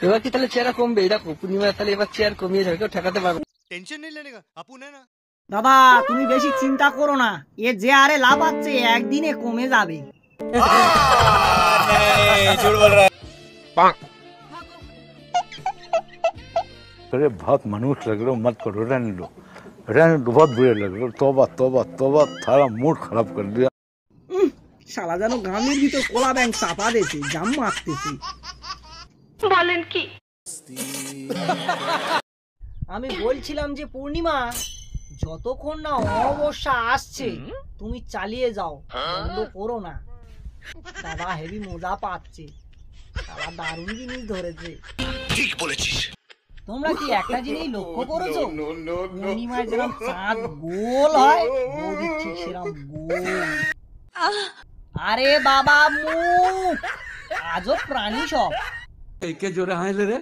এবার কি তাহলে চেয়ার কমবে? দেখো পূর্ণিমা তাহলে এবার চেয়ার কমিয়ে যাবে, কেউ ঠেকাতে পারবে। टेंशन नहीं लेने का अपन है ना। দাদা তুমি বেশি চিন্তা করো না, এ যে আরে লাভ আছে একদিনে কমে যাবে। अरे बहुत मनुष्य लग रहे हो, मत करो, रहने दो, बहुत बुरे लग रहे हो। तौबा तौबा तौबा, सारा मूड खराब कर दिया। শালা যেন গামের ভিতর কোলা ব্যাংক চাপা দিয়েছে, জাম মারতেছে। বলেন কি? আমি বলছিলাম যে পূর্ণিমা, যতক্ষণ না অমাবস্যা আসছে তুমি চালিয়ে যাও, বন্ধ করো না। দাদা হেভি মজা পাচ্ছে, শালা দারুণ জিনিস ধরেছে। ठीक বলেছিস। তোমরা কি একটা জিনিস লক্ষ্য করেছো? পূর্ণিমায় যেরকম চাঁদ গোল হয়, বৌদি ঠিক সেরকম গোল। আরে বাবা মুখ, আজও প্রাণী সব। কে জোরে হাসলে রে?